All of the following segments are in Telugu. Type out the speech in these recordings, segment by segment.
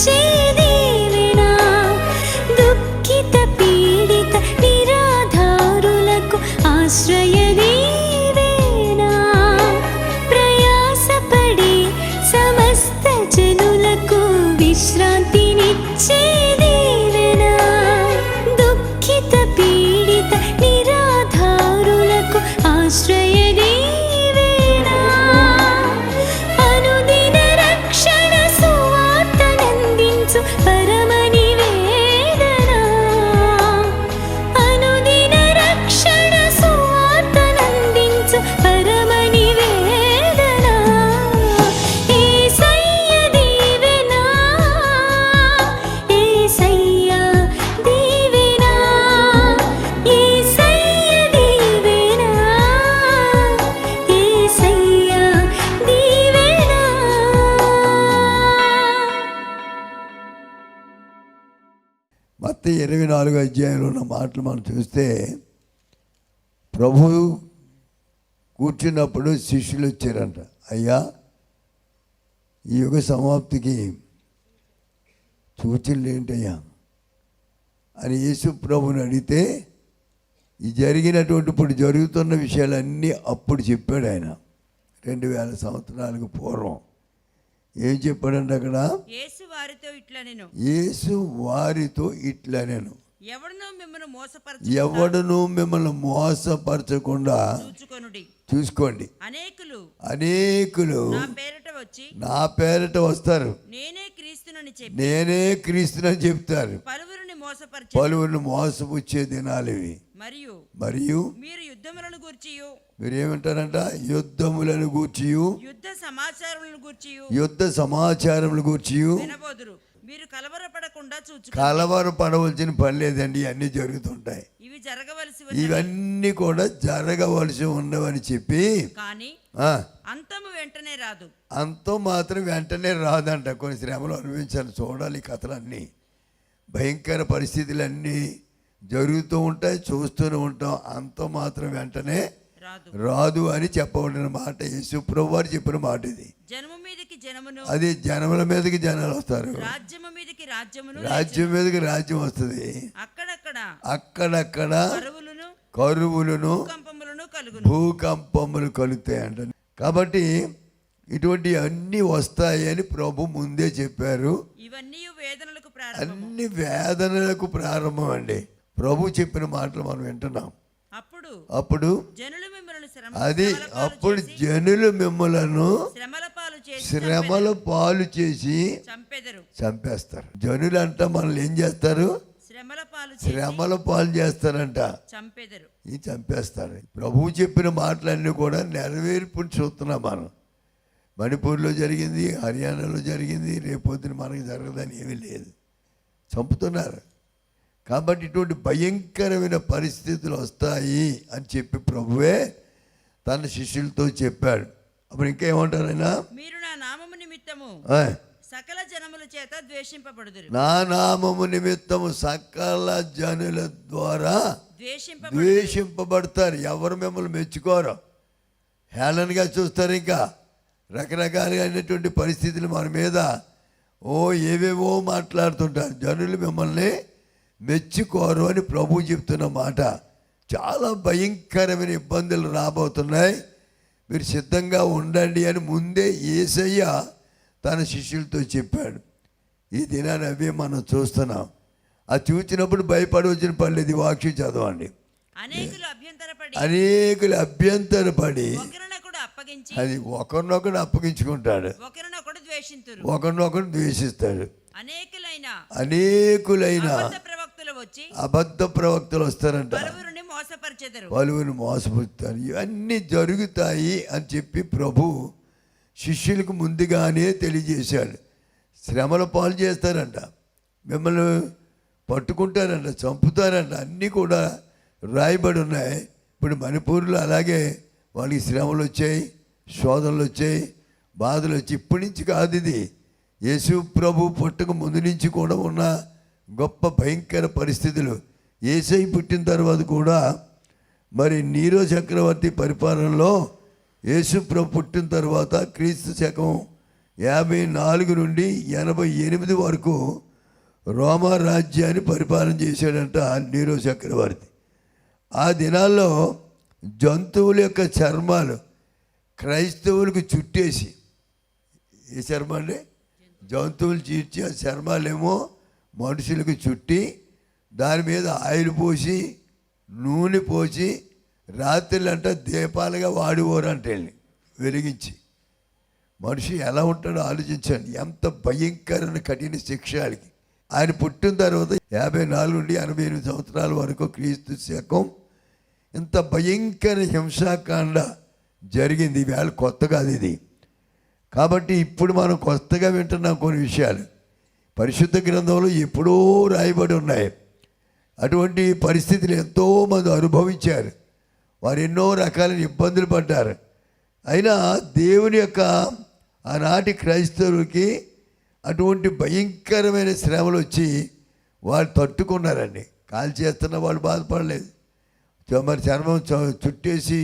దీవెనా, దుఃఖిత పీడిత నిరాధారులకు ఆశ్రయ దీవెనా, ప్రయాసపడే సమస్త జనులకు విశ్రాంతినిచ్చే దీవెనా, దుఃఖిత పీడిత నిరాధారులకు ఆశ్రయ దీవెనా, అనుదిన రక్షణ సువార్తనందించు పరమ నివేదనా, అనుదిన రక్షణ సువార్తనందించు పరమ నివేదనా, యేసయ్య దీవెనా, యేసయ్య దీవెనా, యేసయ్య దీవెనా, యేసయ్య దీవెనా. మత్తయి 24 అధ్యాయంలో ఉన్న మాటలు మనం చూస్తే, ప్రభువు కూర్చున్నప్పుడు శిష్యులు వచ్చారంట. అయ్యా, ఈ యుగ సమాప్తికి సూచనలు ఏంటయ్యా అని యేసు ప్రభుని అడిగితే, ఈ జరిగినటువంటి ఇప్పుడు జరుగుతున్న విషయాలన్నీ అప్పుడు చెప్పాడు ఆయన. 2000 సంవత్సరాలకు పూర్వం ఏం చెప్పాడంటే అక్కడ, యేసు వారితో ఇట్లనెను, యేసు వారితో ఇట్లనెను, ఎవడునూ మిమ్మల్ని మోసపరచకుండా చూసుకోండి. అనేకులు నా పేరట వస్తారు, నేనే క్రీస్తునని చెప్తారు. పలువురిని మోసపుచ్చే దినాలు ఇవి. మరియు మీరేమంటారంట, యుద్ధములను గూర్చియు యుద్ధ సమాచారములను గూర్చియు కలవరపడవలసిన పని లేదండి. అన్నీ జరుగుతుంటాయి. ఇవన్నీ కూడా జరగవలసి ఉన్నవని చెప్పి, అంతం మాత్రం వెంటనే రాదంట. కొన్ని శ్రమలు అనుభవించాలి, చూడాలి. కథలన్నీ, భయంకర పరిస్థితులన్నీ జరుగుతూ ఉంటాయి, చూస్తూనే ఉంటాం. అంతం మాత్రం వెంటనే రాదు అని చెప్పబడిన మాట, యేసు ప్రభువు వారు చెప్పిన మాట ఇది. అది జనముల మీదకి జనాలు వస్తారు, రాజ్యం మీదకి రాజ్యం వస్తుంది. అక్కడక్కడ కరువులను భూకంపములు కలుగుతాయి అంట. కాబట్టి ఇటువంటి అన్ని వస్తాయి అని ప్రభు ముందే చెప్పారు. అన్ని వేదనలకు ప్రారంభం అండి. ప్రభు చెప్పిన మాటలు మనం వింటున్నాం. అప్పుడు జనులు మిమ్మలను శ్రమల పాలు చేసి చంపేస్తారు. జనులు అంట మనల్ని ఏం చేస్తారు, శ్రమల పాలు చేస్తారంట, చంపేస్తారు. ప్రభువు చెప్పిన మాటలన్నీ కూడా నెరవేర్పుని చూస్తున్నాం మనం. మణిపూర్లో జరిగింది, హర్యానాలో జరిగింది, రేపొద్దున మనకి జరగదని ఏమీ లేదు, చంపుతున్నారు. కాబట్టి ఇటువంటి భయంకరమైన పరిస్థితులు వస్తాయి అని చెప్పి ప్రభువే తన శిష్యులతో చెప్పాడు. అప్పుడు ఇంకేమంటారైనా, మీరు నా నామము నిమిత్తము సకల జనముల చేత ద్వేషింపబడుదురు. నా నామము నిమిత్తము సకల జనుల ద్వారా ద్వేషింపబడతారు. ఎవరు మిమ్మల్ని మెచ్చుకోరు, హేళనగా చూస్తారు. ఇంకా రకరకాలుగా అయినటువంటి పరిస్థితులు మన మీద ఏవేవో మాట్లాడుతుంటారు. జనులు మిమ్మల్ని మెచ్చుకోరు అని ప్రభు చెప్తున్న మాట. చాలా భయంకరమైన ఇబ్బందులు రాబోతున్నాయి, మీరు సిద్ధంగా ఉండండి అని ముందే యేసయ్య తన శిష్యులతో చెప్పాడు. ఈ దినాన్ని అవే మనం చూస్తున్నాం. అది చూసినప్పుడు భయపడవలసిన పర్లేదు. వాక్యం చదవండి. అనేకులు అభ్యంతరపడి అది ఒకరినొకరు అప్పగించుకుంటాడు, ఒకరినొకరు ద్వేషిస్తాడు. అనేకులైన అబద్ధ ప్రవక్తలు వస్తారంట, పలువురిని మోసపరుస్తారు. ఇవన్నీ జరుగుతాయి అని చెప్పి ప్రభు శిష్యులకు ముందుగానే తెలియజేశాడు. శ్రమల పాలు చేస్తారంట, మిమ్మల్ని పట్టుకుంటారంట, చంపుతారంట, అన్నీ కూడా రాయబడి ఉన్నాయి. ఇప్పుడు మణిపూర్లో అలాగే వాళ్ళకి శ్రమలు వచ్చాయి, శోధనలు వచ్చాయి, బాధలు వచ్చి. ఇప్పటి నుంచి కాదు, ఇది యేసు ప్రభు పుట్టక ముందు నుంచి కూడా ఉన్న గొప్ప భయంకర పరిస్థితులు. యేసయ్య పుట్టిన తర్వాత కూడా మరి నీరో చక్రవర్తి పరిపాలనలో యేసు ప్రభు పుట్టిన తర్వాత క్రీస్తు శకం 54 నుండి 88 వరకు రోమా రాజ్యాన్ని పరిపాలన చేశాడంట నీరో చక్రవర్తి. ఆ దినాల్లో జంతువుల యొక్క చర్మాలు క్రైస్తవులకు చుట్టేసి, ఏ చర్మం అండి? జంతువులు చీర్చి ఆ చర్మాలేమో మనుషులకు చుట్టి దాని మీద ఆయిల్ పోసి నూనె పోసి రాత్రులంట దీపాలుగా వాడిపోరంటే వెలిగించి. మనిషి ఎలా ఉంటాడో ఆలోచించండి. ఎంత భయంకరమైన కఠిన శిక్షలకి ఆయన పుట్టిన తర్వాత 54 నుండి 88 సంవత్సరాల వరకు క్రీస్తు శకం ఇంత భయంకర హింసాకాండ జరిగింది. ఈవేళ కొత్త కాదు ఇది. కాబట్టి ఇప్పుడు మనం కొత్తగా వింటున్నాం కొన్ని విషయాలు. పరిశుద్ధ గ్రంథంలో ఎప్పుడో రాయబడి ఉన్నాయి. అటువంటి పరిస్థితులు ఎంతోమంది అనుభవించారు. వారు ఎన్నో రకాలైన ఇబ్బందులు పడ్డారు. అయినా దేవుని యొక్క ఆనాటి క్రైస్తవులకి అటువంటి భయంకరమైన శ్రమలు వచ్చి వాళ్ళు తట్టుకున్నారండి. కాల్ చేస్తున్న వాళ్ళు బాధపడలేదు. మరి చర్మం చుట్టేసి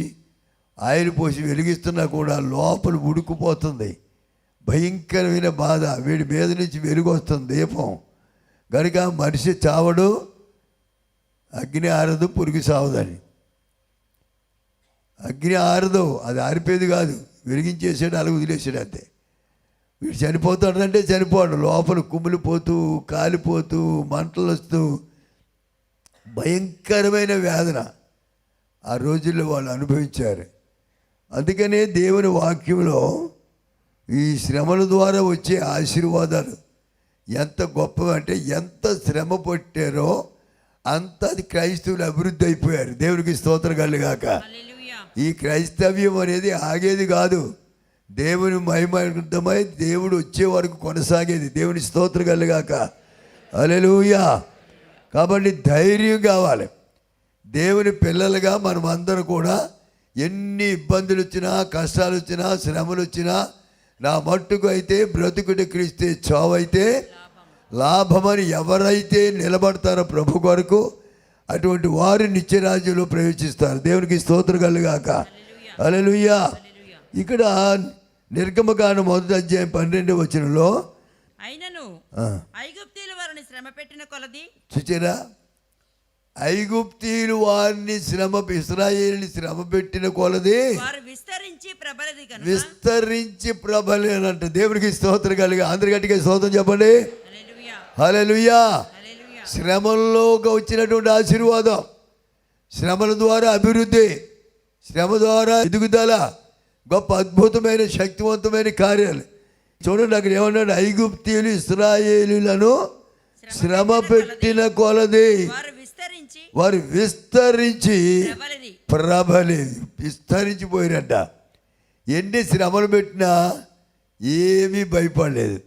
ఆయిల్ పోసి వెలిగిస్తున్నా కూడా లోపల ఉడుకుపోతుంది. భయంకరమైన బాధ. వీడి మీద నుంచి వెలుగు వస్తుంది దీపం కనుక మనిషి చావడు, అగ్ని ఆరదు, పురుగు సావదని. అగ్ని ఆరదు, అది ఆరిపోయేది కాదు, వెలిగించేసాడు, అలా వదిలేసాడు అంతే. వీడు చనిపోతాడంటే చనిపోడు, లోపల కుమిలిపోతూ కాలిపోతూ మంటలు వస్తూ భయంకరమైన వేదన ఆ రోజుల్లో వాళ్ళు అనుభవించారు. అందుకనే దేవుని వాక్యంలో ఈ శ్రమల ద్వారా వచ్చే ఆశీర్వాదాలు ఎంత గొప్పవి అంటే, ఎంత శ్రమ పట్టారో అంత అది క్రైస్తవులు అభివృద్ధి అయిపోయారు. దేవునికి స్తోత్రం కలుగాక. ఈ క్రైస్తవ్యం అనేది ఆగేది కాదు, దేవుని మహిమార్థమై దేవుడు వచ్చే వరకు కొనసాగేది. దేవుని స్తోత్రం కలుగాక. హల్లెలూయా. కాబట్టి ధైర్యం కావాలి. దేవుని పిల్లలుగా మనం అందరం కూడా ఎన్ని ఇబ్బందులు వచ్చినా, కష్టాలు వచ్చినా, శ్రమలు వచ్చినా, నా మట్టుకు అయితే బ్రతుకుడు క్రీస్తే చావైతే లాభమని ఎవరైతే నిలబడతారో ప్రభు కొరకు, అటువంటి వారు నిత్యరాజ్యంలో ప్రవేశిస్తారు. దేవునికి స్తోత్రం కలుగాక. హల్లెలూయా. ఇక్కడ నిర్గమకాండం 1వ అధ్యాయం 12వ వచనంలో అయినను ఐగుప్తీయుల వారిని శ్రమ పెట్టిన కొలది, చూచారా, ఐగుప్తీయులు వారిని ఇశ్రాయేలుని శ్రమ పెట్టిన కొలది వారు విస్తరించి ప్రబలది కనుక, విస్తరించి ప్రబలేనంట. దేవునికి స్తోత్రం కలిగి అందరి గట్టిగా స్తోత్రం చెప్పండి. హల్లెలూయా, హల్లెలూయా. హల్లెలూయా. శ్రమల్లోకి వచ్చినటువంటి ఆశీర్వాదం, శ్రమల ద్వారా అభివృద్ధి, శ్రమ ద్వారా ఎదుగుదల, గొప్ప అద్భుతమైన శక్తివంతమైన కార్యాలు. చూడండి అక్కడ ఏమన్నాడు, ఐగుప్తీయులు ఇశ్రాయేలులను శ్రమ పెట్టిన కొలది వారు విస్తరించి ప్రబలి, విస్తరించిపోయినట్ట. ఎన్ని శ్రమలు పెట్టినా ఏమీ భయపడలేదు.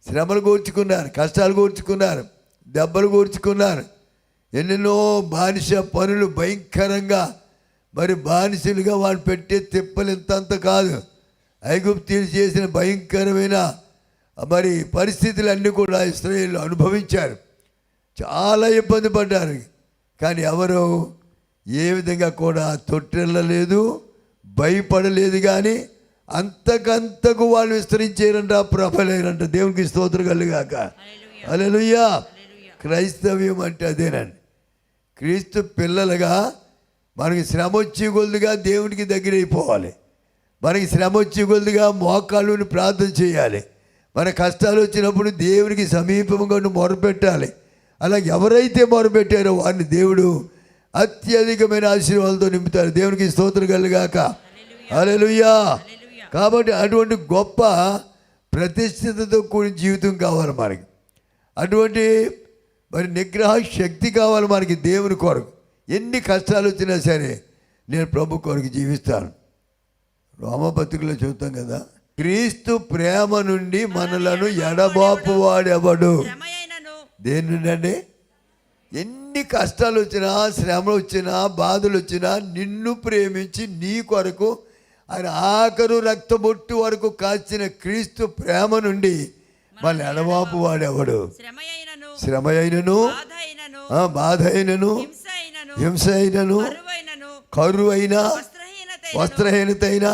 శ్రమలు కూర్చుకున్నారు, కష్టాలు కూర్చుకున్నారు, దెబ్బలు కూర్చుకున్నారు, ఎన్నెన్నో బానిస పనులు భయంకరంగా. మరి బానిసలుగా వాళ్ళు పెట్టే తిప్పలు ఇంతంత కాదు. ఐగుప్తీయులు చేసిన భయంకరమైన మరి పరిస్థితులన్నీ కూడా ఇశ్రాయేలు అనుభవించారు. చాలా ఇబ్బంది పడ్డారు. కానీ ఎవరు ఏ విధంగా కూడా తొట్టిల్లలేదు, భయపడలేదు. కానీ అంతకంతకు వాళ్ళు విస్తరించారంట, ప్రబలేరంట. దేవునికి స్తోత్రం కలుగాక. హల్లెలూయా. క్రైస్తవ్యం అంటే అదేనండి. క్రీస్తు పిల్లలుగా మనకి శ్రమ వచ్చే కొద్దిగా దేవునికి దగ్గర అయిపోవాలి. మనకి శ్రమ వచ్చే కొద్దిగా మోకాళ్ళుని ప్రార్థన చేయాలి. మన కష్టాలు వచ్చినప్పుడు దేవునికి సమీపంగా మొరపెట్టాలి. అలా ఎవరైతే మొరపెట్టారో వారిని దేవుడు అత్యధికమైన ఆశీర్వాదాలతో నింపుతారు. దేవునికి స్తోత్రం కలుగాక. హల్లెలూయా. కాబట్టి అటువంటి గొప్ప ప్రతిష్ఠితతో కూడిన జీవితం కావాలి మనకి. అటువంటి మరి నిగ్రహ శక్తి కావాలి మనకి దేవుని కొరకు. ఎన్ని కష్టాలు వచ్చినా సరే నేను ప్రభు కొరకు జీవిస్తాను. రోమపత్రికలో చూస్తాం కదా, క్రీస్తు ప్రేమ నుండి మనలను ఎడబాపు వాడెవడు. దేని నుండి అండి? ఎన్ని కష్టాలు వచ్చినా, శ్రమలు వచ్చినా, బాధలు వచ్చినా నిన్ను ప్రేమించి నీ కొరకు ఆయన ఆఖరు రక్తబొట్టు వరకు కాచిన క్రీస్తు ప్రేమ నుండి మన ఎడబాపు వాడెవడు. శ్రమ అయినను, బాధ అయినను, హింస అయినను, కరువు అయినా, వస్త్రహీనత అయినా,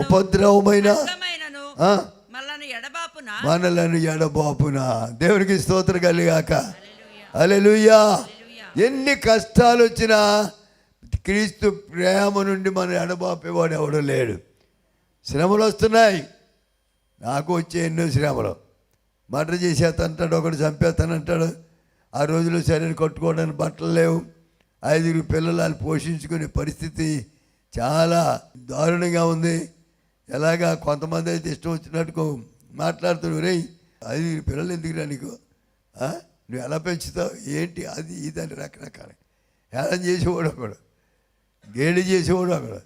ఉపద్రవమైన మనలను ఎడబాపున. దేవునికి స్తోత్రం కలిగాక. హల్లెలూయా. ఎన్ని కష్టాలు వచ్చినా క్రీస్తు ప్రేమ నుండి మనం ఎడబాపేవాడు ఎవడు లేడు. శ్రమలు వస్తున్నాయి, నాకు వచ్చే ఎన్నో శ్రమలు. మర్డర్ చేసేస్తానంటాడు, ఒకడు చంపేస్తానంటాడు. ఆ రోజుల్లో శరీరం కట్టుకోవడానికి బట్టలు లేవు, 5 పిల్లలు పోషించుకునే పరిస్థితి చాలా దారుణంగా ఉంది. ఎలాగా కొంతమంది అయితే ఇష్టం వచ్చినట్టుకో మాట్లాడుతున్నారు. రే 5 పిల్లలు ఎందుకురా నీకు, నువ్వు ఎలా పెంచుతావు ఏంటి అది ఇదని రకరకాల హేళన చేసేవాడు ఒకడు, గేలి చేసేవాడు ఒకడు.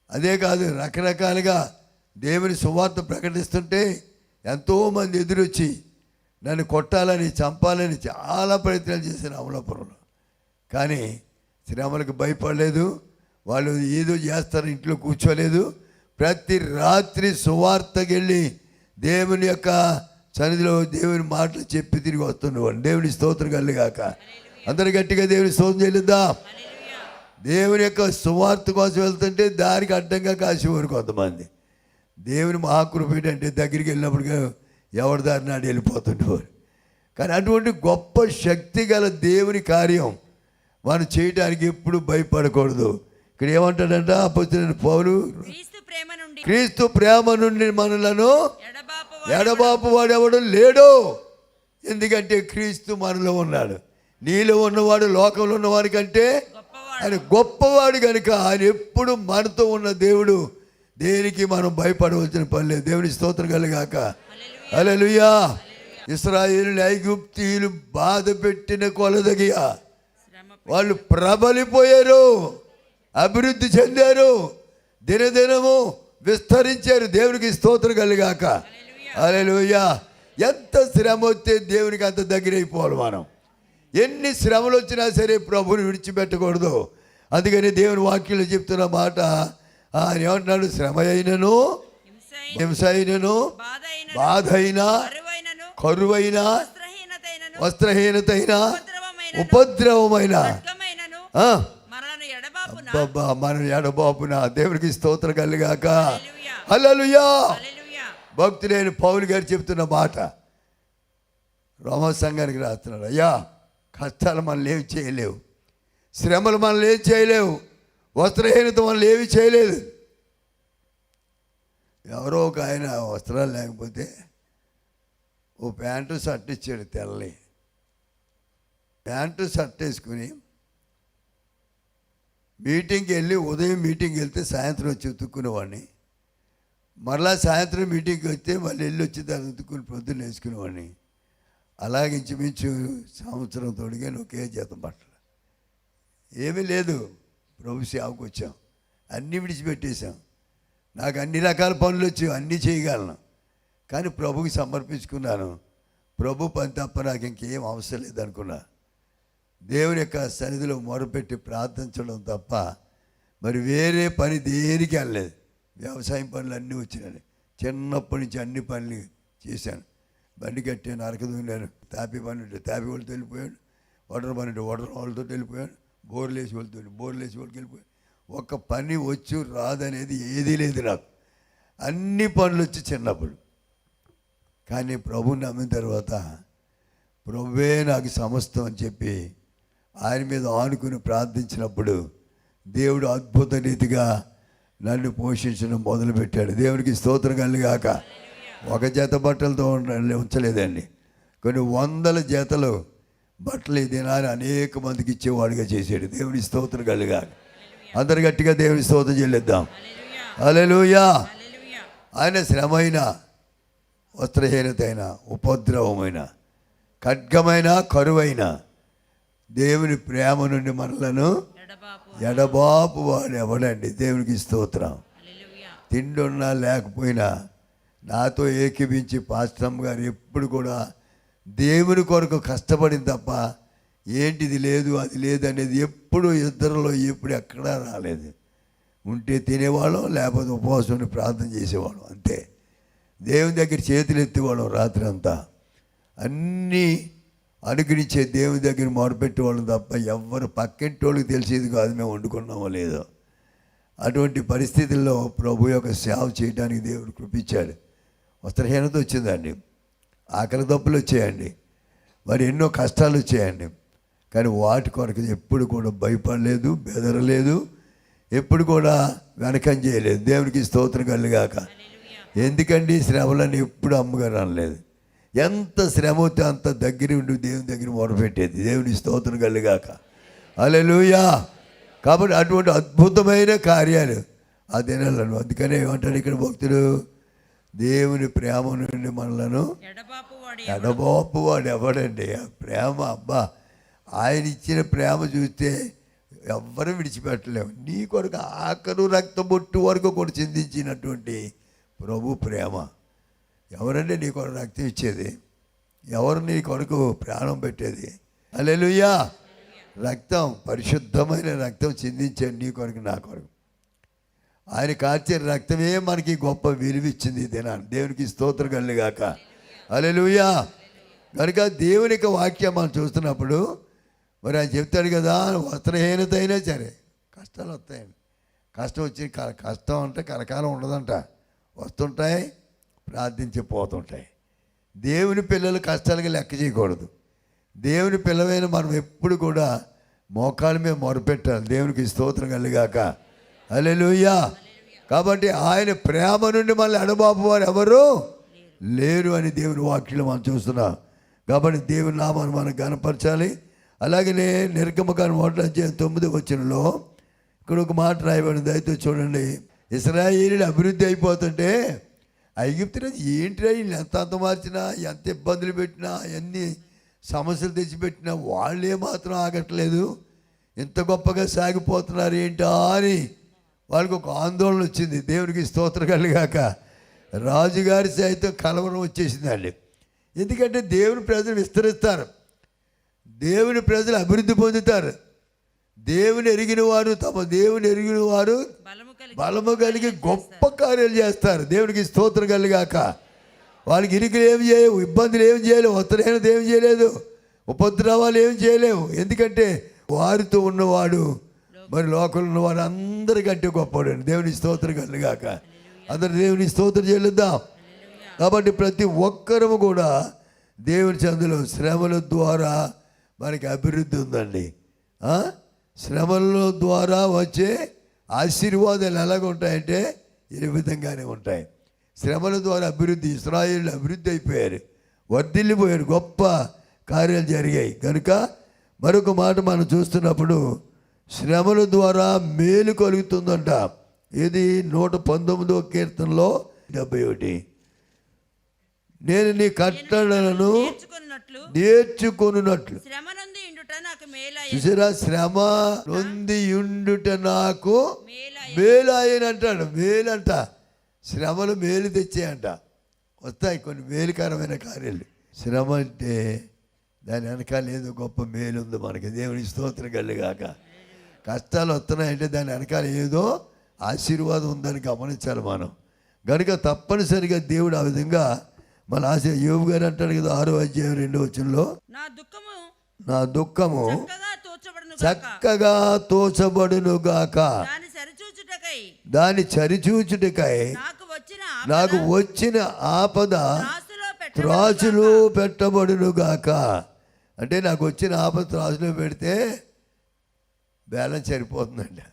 అదే కాదు, రకరకాలుగా దేవుని సువార్త ప్రకటిస్తుంటే ఎంతోమంది ఎదురొచ్చి నన్ను కొట్టాలని చంపాలని చాలా ప్రయత్నాలు చేశాను అమలాపురంలో. కానీ శ్రమలకు భయపడలేదు, వాళ్ళు ఏదో చేస్తారు ఇంట్లో కూర్చోలేదు. ప్రతి రాత్రి సువార్తకెళ్ళి దేవుని యొక్క సన్నిధిలో దేవుని మాటలు చెప్పి తిరిగి వస్తుండేవాడు. దేవుని స్తోత్రం కలిగాక. అందరు గట్టిగా దేవుని స్తోత్రం చెల్లిద్దాం. దేవుని యొక్క సువార్త కోసం వెళ్తుంటే దానికి అడ్డంగా కాసేవారు కొంతమంది. దేవుని మహాకృప ఏంటంటే దగ్గరికి వెళ్ళినప్పుడు ఎవరి దారి నాడు వెళ్ళిపోతుండేవారు. కానీ అటువంటి గొప్ప శక్తి గల దేవుని కార్యం మనం చేయడానికి ఎప్పుడు భయపడకూడదు. ఇక్కడ ఏమంటాడంట అపొస్తలుడైన పౌలు, క్రీస్తు ప్రేమ నుండి మనలను ఎడబాపు వాడెవడు లేడు. ఎందుకంటే క్రీస్తు మనలో ఉన్నాడు. నీలో ఉన్నవాడు లోకంలో ఉన్నవాడి కంటే ఆయన గొప్పవాడు కనుక ఆయన ఎప్పుడు మనతో ఉన్న దేవుడు. దేనికి మనం భయపడవలసిన పని లేదు. దేవుని స్తోత్రం కలిగాక. హల్లెలూయా. ఇశ్రాయేలుని ఐగుప్తీయులు బాధ పెట్టిన కొలదగియా వాళ్ళు ప్రబలిపోయారు, అభివృద్ధి చెందారు, దినదినము విస్తరించారు. దేవునికి స్తోత్రం కలిగాక. హల్లెలూయా. ఎంత శ్రమ వస్తే దేవునికి అంత దగ్గర అయిపోవాలి మనం. ఎన్ని శ్రమలు వచ్చినా సరే ప్రభుని విడిచిపెట్టకూడదు. అందుకని దేవుని వాక్యంలో చెప్తున్న మాట ఆయన ఏమంటున్నాడు, శ్రమ అయినను, హింస అయినను, బాధ అయినా, కరువైనా, వస్త్రహీనతైనా, ఉపద్రవమైన మన ఎడబాపున. దేవునికి స్తోత్రం కలిగాక. హల్లెలూయా. భక్తుడైన పౌలు గారు చెప్తున్న మాట రోమా సంఘానికి రాస్తున్నాడు. అయ్యా, కష్టాలు మనల్ని ఏమి చేయలేవు, శ్రమలు మనల్ని ఏమి చేయలేవు, వస్త్రహీనత మనల్ని ఏమి చేయలేదు. ఎవరో ఒక ఆయన వస్త్రాలు లేకపోతే ఓ ప్యాంటు షర్ట్ ఇచ్చాడు, తెల్లని ప్యాంటు షర్ట్ వేసుకుని మీటింగ్కి వెళ్ళి ఉదయం మీటింగ్కి వెళ్తే సాయంత్రం వచ్చి ఉతుక్కునేవాడిని. మరలా సాయంత్రం మీటింగ్కి వస్తే మళ్ళీ వెళ్ళి వచ్చి దాన్ని ఉతుక్కుని పొద్దున్న వేసుకునేవాడిని. అలాగే ఇంచుమించు సంవత్సరం తొడిగాను ఒకే జీతం బట్టలు. ఏమీ లేదు, ప్రభు సేవకు వచ్చాం, అన్నీ విడిచిపెట్టేశాం. నాకు అన్ని రకాల పనులు వచ్చాయి, అన్నీ చేయగలను. కానీ ప్రభుకి సమర్పించుకున్నాను. ప్రభు పని తప్ప నాకు ఇంకేం అవసరం లేదనుకున్నా. దేవుని యొక్క సన్నిధిలో మొరపెట్టి ప్రార్థించడం తప్ప మరి వేరే పని దేనికి వెళ్ళలేదు. వ్యవసాయం పనులు అన్నీ వచ్చినాయి. చిన్నప్పటి నుంచి అన్ని పనులు చేశాను. బండి కట్టాను, అరకదూనాను, తాపి పని ఉంటే తాపి వాళ్ళతో వెళ్ళిపోయాడు, వడర పని ఉంటే వడర వాళ్ళతో వెళ్ళిపోయాడు, బోర్లు వేసి వాళ్ళతో బోర్లు వేసి వాళ్ళకి వెళ్ళిపోయాడు. ఒక పని వచ్చు రాదనేది ఏదీ లేదు నాకు. అన్ని పనులు వచ్చి చిన్నప్పుడు. కానీ ప్రభుని నమ్మిన తర్వాత ప్రభువే నాకు సమస్తం అని చెప్పి ఆయన మీద ఆనుకుని ప్రార్థించినప్పుడు దేవుడు అద్భుత రీతిగా నన్ను పోషించడం మొదలుపెట్టాడు. దేవునికి స్తోత్రం కలిగాక. ఒక జత బట్టలతో ఉంచలేదండి, కొన్ని వందల జతలు బట్టలు ఈ దినాన్ని అనేక మందికి ఇచ్చేవాడుగా చేశాడు. దేవుని స్తోత్రం కలిగాక. అందరు గట్టిగా దేవుని స్తోత్రం చెల్లిద్దాం. హల్లెలూయా. ఆయన శ్రమైన, వస్త్రహీనతైన, ఉపద్రవమైన, ఖడ్గమైన, కరువైన దేవుని ప్రేమ నుండి మనలను ఎడబాపు వాడు ఎవడండి. దేవునికి స్తోత్రం. తిండున్నా లేకపోయినా నాతో ఏకీభించి పాస్టమ్ గారు ఎప్పుడు కూడా దేవుని కొరకు కష్టపడింది తప్ప ఏంటిది లేదు అది లేదు అనేది ఎప్పుడు ఇద్దరిలో ఎప్పుడు ఎక్కడా రాలేదు. ఉంటే తినేవాళ్ళం, లేకపోతే ఉపవాసం ప్రార్థన చేసేవాళ్ళం, అంతే. దేవుని దగ్గర చేతులు ఎత్తేవాళ్ళం రాత్రి అంతా. అన్నీ అనుగ్రహించే దేవుని దగ్గర మొరపెట్టేవాళ్ళం తప్ప ఎవ్వరు పక్కింటి వాళ్ళకి తెలిసేది కాదు మేము వండుకున్నామో లేదో. అటువంటి పరిస్థితుల్లో ప్రభు యొక్క సేవ చేయడానికి దేవుడు కృపించాడు. వస్త్రహీనత వచ్చిందండి. ఆకలి దప్పులు వచ్చేయండి, మరి ఎన్నో కష్టాలు వచ్చేయండి. కానీ వాటి కొరకు ఎప్పుడు కూడా భయపడలేదు, బెదరలేదు, ఎప్పుడు కూడా వెనకం చేయలేదు. దేవునికి స్తోత్రం కలుగాక. ఎందుకండి శ్రమలని ఎప్పుడు అమ్మగారు అనలేదు. ఎంత శ్రమ అవుతే అంత దగ్గర ఉండి దేవుని దగ్గర మొరపెట్టేది. దేవుని స్తోత్రం కలుగాక. హల్లెలూయా. కాబట్టి అటువంటి అద్భుతమైన కార్యాలు ఆ దినాలను. అందుకనే ఏమంటాడు ఇక్కడ భక్తుడు, దేవుని ప్రేమ నుండి మనలను ఎడబాపు వాడు ఎవడండి? ఆ ప్రేమ, అబ్బా, ఆయన ఇచ్చిన ప్రేమ చూస్తే ఎవ్వరూ విడిచిపెట్టలేము. నీ కొరకు ఆఖరు రక్త బొట్టు వరకు కూడా చిందించినటువంటి ప్రభు ప్రేమ. ఎవరంటే నీ కొరకు రక్తం ఇచ్చేది? ఎవరు నీ కొరకు ప్రాణం పెట్టేది? హల్లెలూయా. రక్తం, పరిశుద్ధమైన రక్తం చిందించాడు నీ కొరకు, నా కొరకు. ఆయన కార్చే రక్తమే మనకి గొప్ప విలువిచ్చింది ఈ దినాన్ని. దేవునికి స్తోత్రం కలుగాక. హల్లెలూయా. కనుక దేవుని యొక్క వాక్యం మనం చూస్తున్నప్పుడు మరి ఆయన చెప్తాడు కదా, వస్త్రహీనత అయినా సరే కష్టాలు వస్తాయండి. కష్టం వచ్చి కష్టం అంటే కలకాలం ఉండదంట, వస్తుంటాయి, ప్రార్థించిపోతుంటాయి. దేవుని పిల్లలు కష్టాలకి లెక్క చేయకూడదు. దేవుని పిల్లమైన మనం ఎప్పుడు కూడా మోకాళ్ళ మీద మొరపెట్టాలి. దేవునికి స్తోత్రం కలుగాక. హల్లెలూయా. కాబట్టి ఆయన ప్రేమ నుండి మళ్ళీ ఎడబాపు వారు ఎవరు లేరు అని దేవుని వాక్యం మనం చూస్తున్నాం. కాబట్టి దేవుని నామాన్ని మనం గణపరచాలి. అలాగనే నిర్గమకాండం 1:9 ఇక్కడ ఒక మాట రాయబడింది. అయితే చూడండి, ఇశ్రాయేలీయులు అభివృద్ధి అయిపోతుంటే ఐగుప్తు రాజు ఏంటిరా వీళ్ళు ఎంత అంత మార్చినా, ఎంత ఇబ్బందులు పెట్టినా, ఎన్ని సమస్యలు తెచ్చిపెట్టినా వాళ్ళు ఏమాత్రం ఆగట్లేదు, ఇంత గొప్పగా సాగిపోతున్నారు ఏంటా అని వాళ్ళకి ఒక ఆందోళన వచ్చింది. దేవునికి స్తోత్రం కలుగాక. రాజుగారి సైతం కలవరం వచ్చేసిందండి. ఎందుకంటే దేవుని ప్రజలు విస్తరిస్తారు, దేవుని ప్రజలు అభివృద్ధి పొందుతారు. దేవుని ఎరిగిన వారు, తమ దేవుని ఎరిగిన వారు బలము కలిగి గొప్ప కార్యాలు చేస్తారు. దేవునికి స్తోత్రం కలుగాక. వాళ్ళకి ఇరుకులు ఏమి చేయలేవు, ఇబ్బందులు ఏమి చేయలేవు, వస్త్రహీనత ఏమి చేయలేదు, ఉపద్రవాలు ఏమి చేయలేవు. ఎందుకంటే వారితో ఉన్నవాడు మరి లోకంలో ఉన్నవాడు అందరికంటే గొప్పవాడు. దేవుని స్తోత్రం కలుగాక. అందరు దేవుని స్తోత్రం చెల్లిద్దాం. కాబట్టి ప్రతి ఒక్కరము కూడా దేవుని చందులో శ్రమల ద్వారా మనకి అభివృద్ధి ఉందండి. శ్రమల ద్వారా వచ్చే ఆశీర్వాదాలు ఎలాగ ఉంటాయంటే ఈ విధంగానే ఉంటాయి. శ్రమల ద్వారా అభివృద్ధి, ఇశ్రాయేలు అభివృద్ధి అయిపోయారు, వర్ధిల్లిపోయారు, గొప్ప కార్యాలు జరిగాయి. కనుక మరొక మాట మనం చూస్తున్నప్పుడు శ్రమల ద్వారా మేలు కలుగుతుందంట. ఇది 119వ కీర్తనలో 71. నేను నీ కట్టడలను నేర్చుకొనున్నట్లు. చూసారా, శ్రమ నొంది ఉండుట నాకు మేలాయనంటాడు. మేలంట, శ్రమలు మేలు తెచ్చాయంట. వస్తాయి కొన్ని మేలుకరమైన కార్యాలు. శ్రమ అంటే దాని వెనకాల ఏదో గొప్ప మేలు ఉంది మనకి. దేవుని స్తోత్రం కలుగాక. కష్టాలు వస్తున్నాయంటే దాని వెనకాల ఏదో ఆశీర్వాదం ఉందని గమనించాలి మనం. కనుక తప్పనిసరిగా దేవుడు ఆ విధంగా మన యోబు గారు అంటాడు కదా 6:2 నా దుఃఖము చక్కగా తోచబడును గాక. దాని సరిచూచుటకై నాకు వచ్చిన ఆపద త్రాసులో పెట్టబడును గాక. అంటే నాకు వచ్చిన ఆపద త్రాసులో పెడితే బ్యాలెన్స్ సరిపోతుందండి.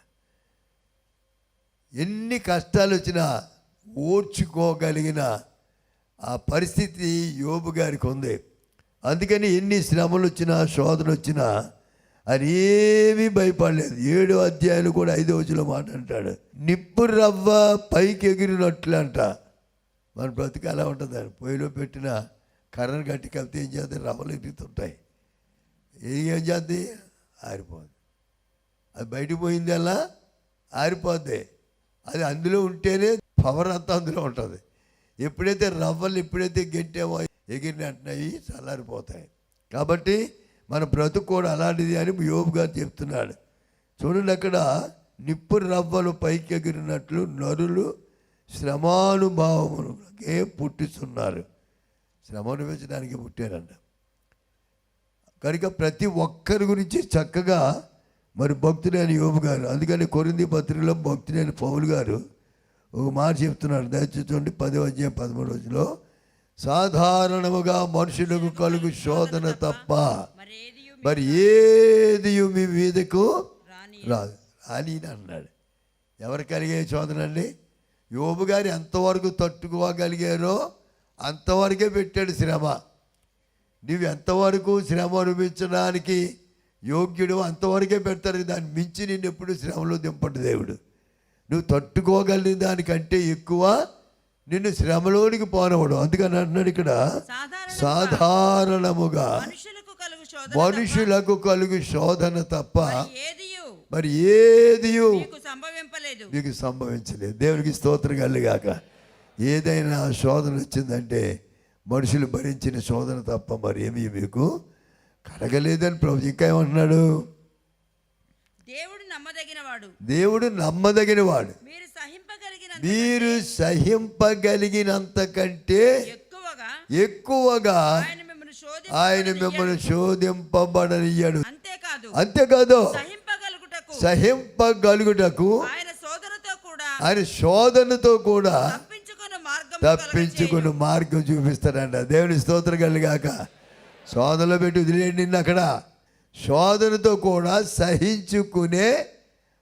ఎన్ని కష్టాలు వచ్చినా ఓర్చుకోగలిగిన ఆ పరిస్థితి యోబు గారికి ఉంది. అందుకని ఎన్ని శ్రమలు వచ్చినా, శోధన వచ్చినా అని ఏమీ భయపడలేదు. 7వ అధ్యాయాలు కూడా 5వ వచనంలో మాట అంటాడు, నిప్పు రవ్వ పైకి ఎగిరినట్లు అంట. మన బ్రతుకు అలా ఉంటుంది. పొయ్యిలో పెట్టిన కర్రను గట్టి కలిపితే ఏం చేస్తే రవ్వలు ఎగురుతుంటాయి. ఏం చేద్ది? ఆరిపోద్ది. అది బయటకు పోయింది అలా ఆరిపోద్ది. అది అందులో ఉంటేనే పవర్ అంతా అందులో ఉంటుంది. ఎప్పుడైతే రవ్వలు గెట్టేమో ఎగిరిన అంటున్నాయి, చల్లారిపోతాయి. కాబట్టి మన బ్రతుకు కూడా అలాంటిది అని యోబు గారు చెప్తున్నాడు. చూడండి, అక్కడ నిప్పు రవ్వలు పైకి ఎగిరినట్లు నరులు శ్రమానుభవములకే పుట్టిస్తున్నారు. శ్రమ అనుభవించడానికి పుట్టారంట. కనుక ప్రతి ఒక్కరి గురించి చక్కగా మరి భక్తుడైన యోబు గారు, అందుకని కొరింథీ పత్రికలో భక్తుడైన పౌలు గారు ఒక మాట చెప్తున్నాడు. దయచేసి 10వ అధ్యాయం 13వ వచనంలో, సాధారణముగా మనుషులకు కలుగు శోధన తప్ప మరేదియు మరి ఏది మీ మీదకు రాని రాదు అని అన్నాడు. ఎవరు కలిగే శోధన అండి? యోబు గారు ఎంతవరకు తట్టుకోగలిగారో అంతవరకే పెట్టాడు శ్రమ. నువ్వు ఎంతవరకు శ్రమ అనుభవించడానికి యోగ్యుడు అంతవరకే పెడతారు. దాన్ని మించి నిన్ను ఎప్పుడు శ్రమలో దింపడు దేవుడు. నువ్వు తట్టుకోగలిగిన దానికంటే ఎక్కువ నిన్ను శ్రమలోనికి పోనవడు. అందుకని అంటున్నాడు ఇక్కడ, సాధారణముగా మనుషులకు కలుగు శోధన తప్ప మరి ఏదియు మీకు సంభవించలేదు. దేవునికి స్తోత్రం కలుగాక. ఏదైనా శోధన వచ్చిందంటే మనుషులు భరించిన శోధన తప్ప మరి ఏమీ మీకు కలగలేదని ప్రభు ఇంకా ఏమంటున్నాడు? దేవుడు నమ్మదగిన వాడు. మీరు సహింపగలిగినంత కంటే ఎక్కువగా ఆయన మిమ్మల్ని శోధింపబడనియ్యాడు. అంతేకాదు సహింపగలుగుటకు ఆయన శోధనతో కూడా తప్పించుకుని మార్గం చూపిస్తాడంట. దేవుని స్తోత్రం కలుగాక. శోధనలో పెట్టి వదిలేయండి నిన్ను అక్కడ. శోధనతో కూడా సహించుకునే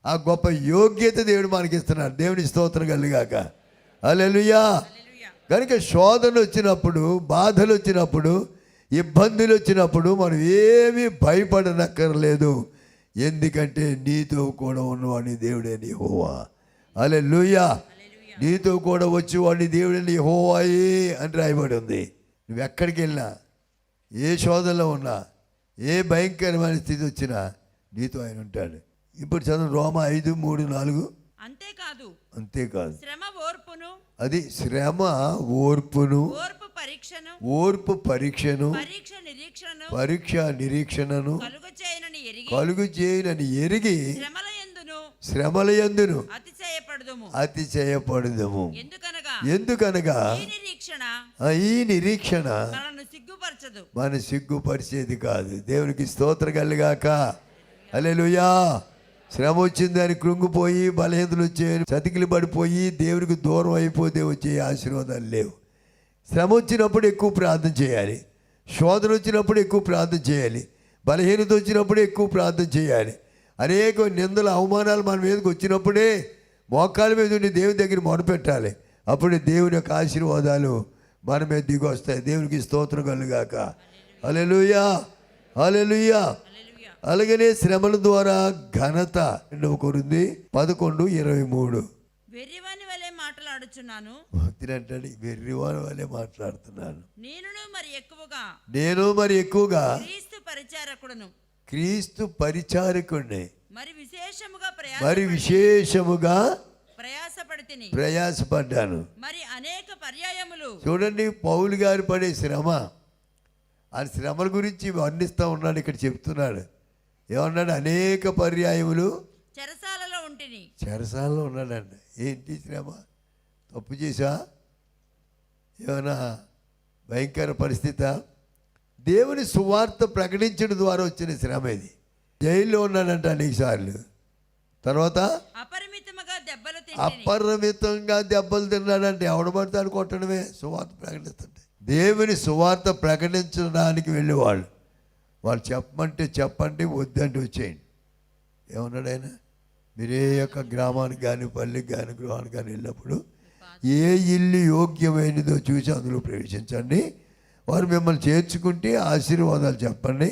ఆ గొప్ప యోగ్యత దేవుడు మనకి ఇస్తున్నాడు. దేవుని స్తోత్రం కలుగాక. హల్లెలూయా. కనుక శోధన వచ్చినప్పుడు, బాధలు వచ్చినప్పుడు, ఇబ్బందులు వచ్చినప్పుడు మనం ఏమీ భయపడనక్కర్లేదు. ఎందుకంటే నీతో కూడా ఉన్నవాడిని దేవుడే యెహోవా. హల్లెలూయా. నీతో కూడా వచ్చేవాడిని దేవుడిని యెహోవాయే అని రాయబడి ఉంది. నువ్వు ఎక్కడికి వెళ్ళినా, ఏ శోధనలో ఉన్నా, ఏ భయంకరమైన స్థితి వచ్చినా నీతో ఆయన ఉంటాడు. ఇప్పుడు చదువు రోమా 5:3-4. అంతేకాదు శ్రమ ఓర్పును, అది శ్రమ ఓర్పును, ఓర్పు పరీక్షను, పరీక్ష నిరీక్షణను కలుగు చేయనని ఎరిగి శ్రమలయందును అతిశయపడదుము. ఎందుకనగా ఈ నిరీక్షణ మన సిగ్గుపరిచేది కాదు. దేవునికి స్తోత్రం కలుగాక. హల్లెలూయా. శ్రమ వచ్చిందని కృంగిపోయి, బలహీనతలు వచ్చాయని చతికిలు పడిపోయి దేవునికి దూరం అయిపోతే వచ్చే ఆశీర్వాదాలు లేవు. శ్రమ వచ్చినప్పుడు ఎక్కువ ప్రార్థన చేయాలి. శోధన వచ్చినప్పుడు ఎక్కువ ప్రార్థన చేయాలి. బలహీనత వచ్చినప్పుడు ఎక్కువ ప్రార్థన చేయాలి. అనేక నిందల అవమానాలు మన మీదకి వచ్చినప్పుడే మోకాళ్ళ మీద ఉండి దేవుని దగ్గర మొరపెట్టాలి. అప్పుడే దేవుని యొక్క ఆశీర్వాదాలు మన మీద దిగి వస్తాయి. దేవునికి స్తోత్రం కలుగాక. హల్లెలూయా. హల్లెలూయా. అలాగనే శ్రమల ద్వారా ఘనత. 2 కొరింథీ 11:23. వెర్రివాని వలె మాట్లాడుచున్నాను. అంటాడు, వెర్రివాని వలె మాట్లాడుతున్నాను. నేను మరి ఎక్కువగా క్రీస్తు పరిచారకుడిని మరి విశేషముగా ప్రయాసపడ్డాను. మరి అనేక పర్యాయములు. చూడండి, పౌలు గారు పడే శ్రమ, ఆ శ్రమల గురించి వర్ణిస్తూ ఉన్నాడు. ఇక్కడ చెప్తున్నాడు, ఏమన్నాడు? అనేక పర్యాయములు చెరసాలలో ఉన్నాడండి. ఏంటి శ్రమ? తప్పు చేశా? ఏమైనా భయంకర పరిస్థితి? దేవుని సువార్త ప్రకటించడం ద్వారా వచ్చిన శ్రమ ఇది. జైల్లో ఉన్నాడంట అనేక సార్లు. తర్వాత అపరిమితంగా దెబ్బలు తిన్నాడంటే ఎవడు పడతాడు కొట్టడమే. సువార్త ప్రకటిస్తుంటే దేవుని సువార్త ప్రకటించడానికి వెళ్ళేవాళ్ళు. వాళ్ళు చెప్పమంటే చెప్పండి, వద్దంటే వచ్చేయండి. ఏమన్నాడు ఆయన? మీరు ఏ యొక్క గ్రామానికి కానీ, పల్లెకి కానీ, గృహానికి కానీ వెళ్ళినప్పుడు ఏ ఇల్లు యోగ్యమైనదో చూసి అందులో ప్రవేశించండి. వారు మిమ్మల్ని చేర్చుకుంటే ఆశీర్వాదాలు చెప్పండి.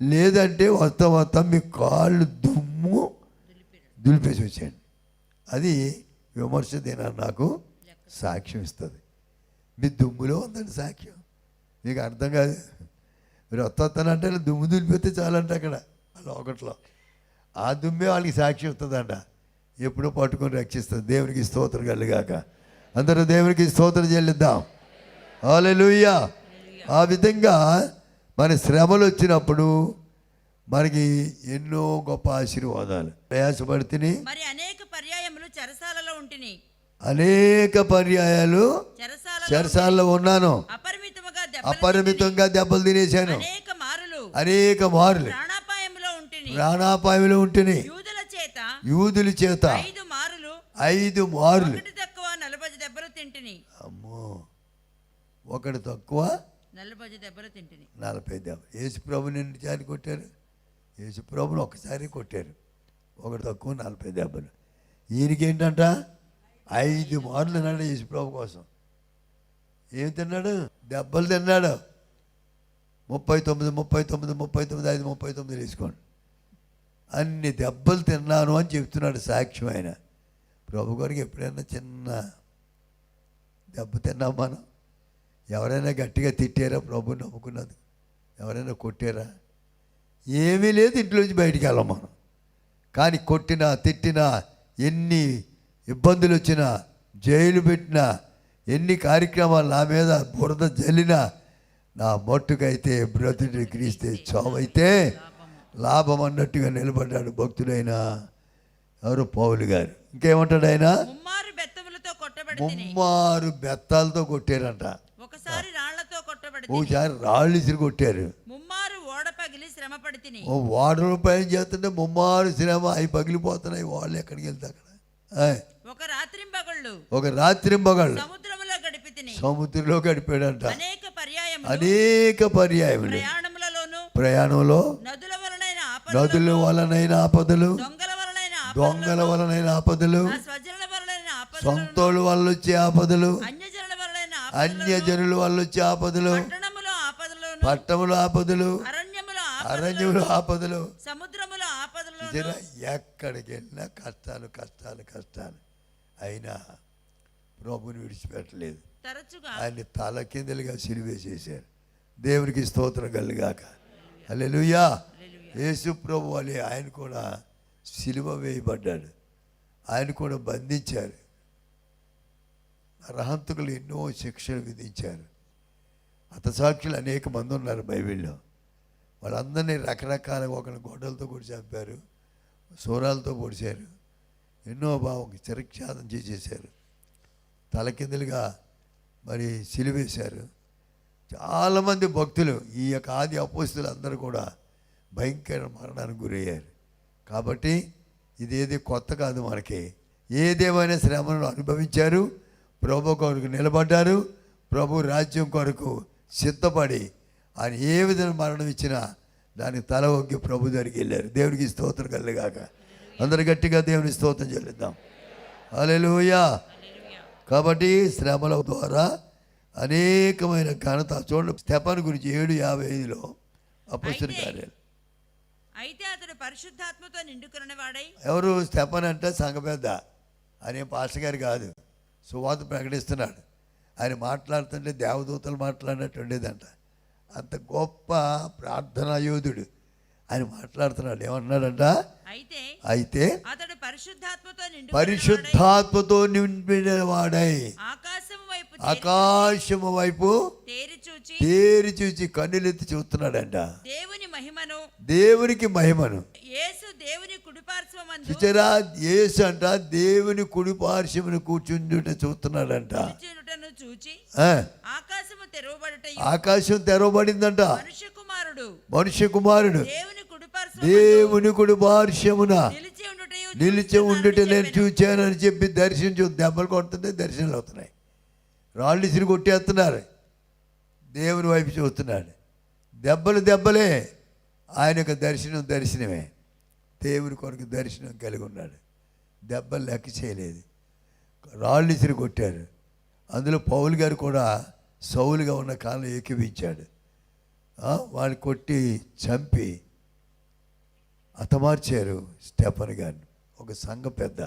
లేదంటే వస్తా మీ కాళ్ళు దుమ్ము దులిపేసి వచ్చేయండి. అది విమర్శ దినాన్ని నాకు సాక్ష్యం ఇస్తుంది. మీ దుమ్ములో ఉందండి సాక్ష్యం. మీకు అర్థం కాదు. మీరు వస్తానంటే దుమ్ము దులిపితే చాలంట. అక్కడ ఒకటిలో ఆ దుమ్మే వాళ్ళకి సాక్ష్యం ఇస్తుందంట. ఎప్పుడో పట్టుకొని రక్షిస్తుంది. దేవునికి స్తోత్రం కలుగాక. అందరూ దేవునికి స్తోత్రం చెల్లిద్దాం. హల్లెలూయా. ఆ విధంగా మన శ్రమలు వచ్చినప్పుడు మనకి ఎన్నో గొప్ప ఆశీర్వాదాలు. ప్రయాసపడితే అనేక పర్యాయాలు చెరసాలలో ఉన్నాను. అపరిమితంగా దెబ్బలు తినేశాను. అనేక మార్లు ప్రాణాపాయంలో ఉంటేనే యూదుల చేత 5 మార్లు. అమ్మో, ఒకడు తక్కువ 40 దెబ్బలు తింటిని. 40 దెబ్బలు. యేసుప్రభుని ఎన్నిసార్లు కొట్టారు? యేసుప్రభుని ఒకసారి కొట్టారు. ఒకటి తక్కువ 40 దెబ్బలు. ఈయనకి ఏంటంట 5 మార్లు తిన్నాడు యేసుప్రభు కోసం. ఏం తిన్నాడు? దెబ్బలు తిన్నాడు. 39 39 39 5 39 వేసుకోండి. అన్ని దెబ్బలు తిన్నాను అని చెప్తున్నాడు సాక్ష్యం ఆయన. ప్రభు గారికి ఎప్పుడైనా చిన్న దెబ్బ తిన్నాం మనం? ఎవరైనా గట్టిగా తిట్టారా ప్రభు నమ్ముకున్నది? ఎవరైనా కొట్టారా? ఏమీ లేదు. ఇంట్లోంచి బయటికి వెళ్ళాం మనం. కానీ కొట్టినా తిట్టినా, ఎన్ని ఇబ్బందులు వచ్చినా, జైలు పెట్టినా, ఎన్ని కార్యక్రమాలు నా మీద బురద జల్లినా, నా మట్టుకైతే బ్రతుడి క్రీస్తే చావైతే లాభం అన్నట్టుగా నిలబడ్డాడు భక్తుడైన ఎవరు? పౌలు గారు. ఇంకేమంటాడు ఆయన? ముమ్మారు బెత్తములతో కొట్టబడి ముమ్మారు బెత్తాలతో కొట్టారంట. ఒకసారి రాళ్లతో కొట్టబడి ఒకసారి రాళ్ళు ఇసిరి కొట్టారు. ముమ్మారు ఓడ పగిలి శ్రమ పడి తిని. ఓడల పైన చేస్తుంటే ముమ్మారు శ్రమ అవి పగిలిపోతున్నాయి. వాళ్ళు ఎక్కడికి వెళ్తే అక్కడ. ఒక రాత్రింబగళ్ళు సముద్రములో గడిపి తిని. సముద్రంలో గడిపాడంట. అనేక పర్యాయములు ప్రయాణంలో నదుల వలనైన ఆపదలు, దొంగల వలనైన ఆపదలు, సొంతోళ్ళ వల్ల వచ్చే ఆపదలు, అన్యజనుల వల్ల వచ్చే ఆపదలు, పట్టముల ఆపదలు, అరణ్యముల ఆపదలు, ఎక్కడికి వెళ్ళినా కష్టాలు కష్టాలు కష్టాలు. అయినా ప్రభుని విడిచిపెట్టలేదు. ఆయన్ని తల కిందలుగా సిలువేసేశారు. దేవునికి స్తోత్రం కలుగాక. హల్లెలూయా. యేసు ప్రభు అని ఆయన కూడా సిలువ వేయబడ్డాడు. ఆయన కూడా బంధించారు. అర్హంతకులు ఎన్నో శిక్షలు విధించారు. హతసాక్షులు అనేక మంది ఉన్నారు బైబిల్లో. వాళ్ళందరినీ రకరకాల ఒకరిని గొడ్డలతో కూడా చంపారు, సూరాలతో పొడిచారు, ఎన్నో చిరక్షాదం చేసేసారు, తలకిందులుగా మరి సిలువేశారు. చాలామంది భక్తులు, ఈ యొక్క ఆది అపోస్తులు అందరూ కూడా భయంకర మరణానికి గురయ్యారు. కాబట్టి ఇదేది కొత్త కాదు మనకి. ఏదేమైనా శ్రమను అనుభవించారు, ప్రభు కొరకు నిలబడ్డారు, ప్రభు రాజ్యం కొరకు సిద్ధపడి ఆయన ఏ విధంగా మరణం ఇచ్చినా దానికి తల ఒగ్గి ప్రభు దగ్గరికి వెళ్ళారు. దేవునికి స్తోత్రం కలుగాక. అందరు గట్టిగా దేవుని స్తోత్రం చెల్లిద్దాం. హల్లెలూయా. కాబట్టి శ్రమల ద్వారా అనేకమైన ఘనత. చూడండి స్టెఫను గురించి 7:55 అపొస్తలుల కార్యాలు. అయితే అతడు పరిశుద్ధాత్మతో నిండుకున్న వాడై. ఎవరు? స్టెఫన్ అంటే సంఘ పెద్ద. ఆయన పాస్టర్ గారు కాదు, సువార్త ప్రకటిస్తున్నాడు. ఆయన మాట్లాడుతుంటే దేవదూతలు మాట్లాడినట్టు ఉండేదంట. అంత గొప్ప ప్రార్థనా యోధుడు ఆయన మాట్లాడుతున్నాడు. ఏమన్నాడంట? అయితే అతడు పరిశుద్ధాత్మతో నిండిన వాడై ఆకాశము వైపు తేరి చూచి కన్నులెత్తి చూస్తున్నాడంట. దేవునికి మహిమను చూచారా? యేసు అంట దేవుని కుడి పార్శ్వమును కూర్చుండుట చూస్తున్నాడంట. ఆకాశం తెరవబడిందంట. మనుష్య కుమారుడు దేవుని కుడి పార్శ్వమున నిలిచి ఉండుట నేను చూచానని చెప్పి దర్శించు. దెబ్బలు కొడుతుంటే దర్శనాలు అవుతున్నాయి. రాళ్ళు ఇసిరి కొట్టేస్తున్నారు. దేవుని వైపు చూస్తున్నాడు. దెబ్బలే. ఆయన యొక్క దర్శనమే. దేవుని కొరకు దర్శనం కలిగి ఉన్నాడు. దెబ్బలు లెక్క చేయలేదు. రాళ్ళు ఇసిరి కొట్టారు. అందులో పౌలు గారు కూడా సౌలుగా ఉన్న కాలం ఏకీవించాడు. వాళ్ళు కొట్టి చంపి హతమార్చారు స్టెఫన్ గారిని. ఒక సంఘ పెద్ద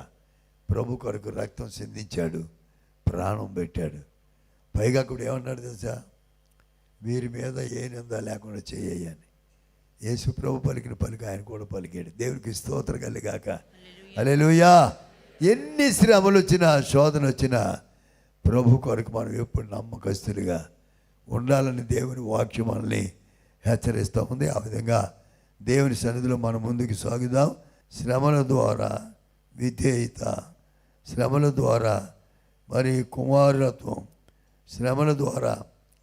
ప్రభు కొరకు రక్తం సిందించాడు, ప్రాణం పెట్టాడు. పైగా కూడా ఏమన్నాడు తెలుసా? వీరి మీద ఏ నింద లేకుండా చేయని యేసు ప్రభు పలికిన పలికి ఆయన కూడా పలికాడు. దేవునికి స్తోత్రం కలుగాక. హల్లెలూయా. ఎన్ని శ్రమలు వచ్చినా, శోధన వచ్చినా ప్రభు కొరకు మనం ఎప్పుడు నమ్మకస్తులుగా ఉండాలని దేవుని వాక్యం మనల్ని హెచ్చరిస్తూ ఉంది. ఆ విధంగా దేవుని సన్నిధిలో మనం ముందుకు సాగుదాం. శ్రమల ద్వారా విధేయత, శ్రమల ద్వారా మరి కుమారత్వం, శ్రమల ద్వారా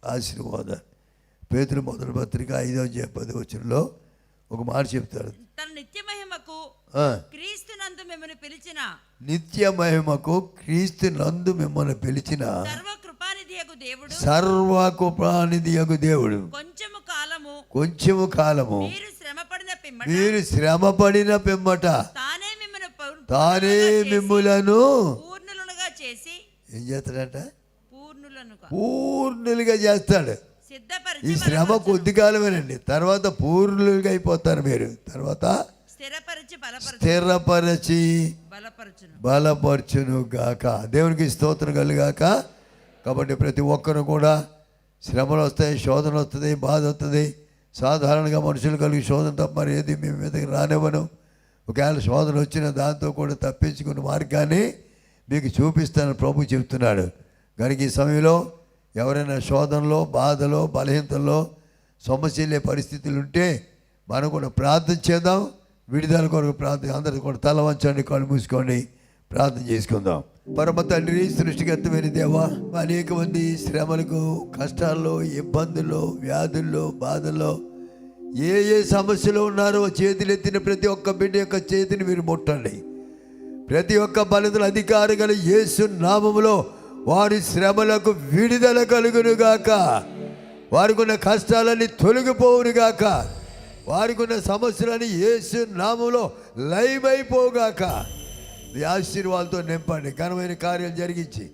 ఆశీర్వాదం. పేతురు మొదటి పత్రిక 5:10 ఒక మాట చెప్తాడు. తన నిత్య మహిమకు క్రీస్తు నందు మిమ్మల్ని పిలిచిన సర్వ కృపానిధియగు దేవుడు సర్వకృపానిధి యగు దేవుడు కొంచెము కాలము మీరు శ్రమపడిన పిమ్మట తానే మిమ్ములను పూర్ణులుగా చేసి ఏం చేస్తాడంట? పూర్ణులుగా చేస్తాడు. ఈ శ్రమ కొద్ది కాలమేనండి, తర్వాత పూర్ణులుగా అయిపోతారు మీరు. తర్వాత స్థిరపరచి బలపరచును గాక. దేవునికి స్తోత్రం కలుగాక. కాబట్టి ప్రతి ఒక్కరు కూడా శ్రమలు వస్తాయి, శోధన వస్తుంది, బాధ వస్తుంది. సాధారణంగా మనుషులు కలిగి శోధన తప్ప మరి ఏది మీ మీదకి రానివ్వను. ఒకవేళ శోధన వచ్చిన దాంతో కూడా తప్పించుకున్న మార్గాన్ని మీకు చూపిస్తానని ప్రభు చెప్తున్నాడు. కనుక ఈ సమయంలో ఎవరైనా శోధనలో, బాధలో, బలహీనతల్లో, సమస్యలే పరిస్థితులు ఉంటే మనం కూడా ప్రార్థన చేద్దాం. విడుదల కొరకు ప్రార్థన. అందరూ కూడా తల వంచండి, కళ్ళు మూసుకోండి, ప్రార్థన చేసుకుందాం. పరమ తండ్రి, సృష్టికర్తమైన దేవా, అనేక మంది శ్రమలకు, కష్టాల్లో, ఇబ్బందుల్లో, వ్యాధుల్లో, బాధల్లో ఏ సమస్యలు ఉన్నారో చేతులెత్తిన ప్రతి ఒక్క బిడ్డ యొక్క చేతిని మీరు ముట్టండి. ప్రతి ఒక్క బలదల అధికారిగా యేసు నామములో వారి శ్రమలకు విడుదల కలుగునుగాక. వారికి ఉన్న కష్టాలన్నీ తొలగిపోవునుగాక. వారికి ఉన్న సమస్యలని యేసు నామములో లయమైపోగాక. మీ ఆశీర్వాదాలతో నింపండి. ఘనమైన కార్యాలు జరిగించి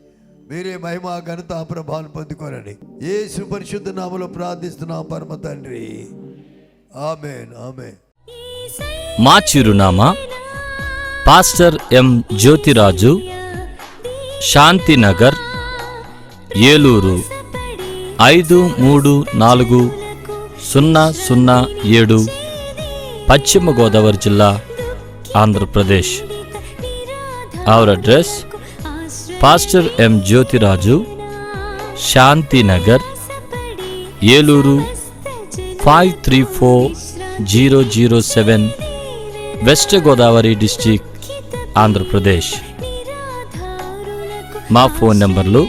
మీరే మహిమ, ఘనత, ప్రభావం పొందుకోనండి. యేసు పరిశుద్ధ నామములో ప్రార్థిస్తున్నాం పరమ తండ్రి. ఆమేన్, ఆమేన్. మా చిరునామా పాస్టర్ ఎం జ్యోతిరాజు, శాంతినగర్, ఏలూరు 534007, పశ్చిమ గోదావరి జిల్లా, Andhra Pradesh. Our address: pastor M Jyothiraju, Shantinagar, Eluru 534007, west Godavari district, Andhra Pradesh. మా ఫోన్ నంబర్లు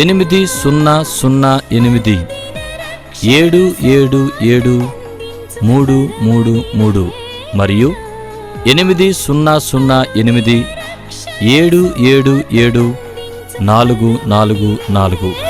8007773333 మరియు 800877774444.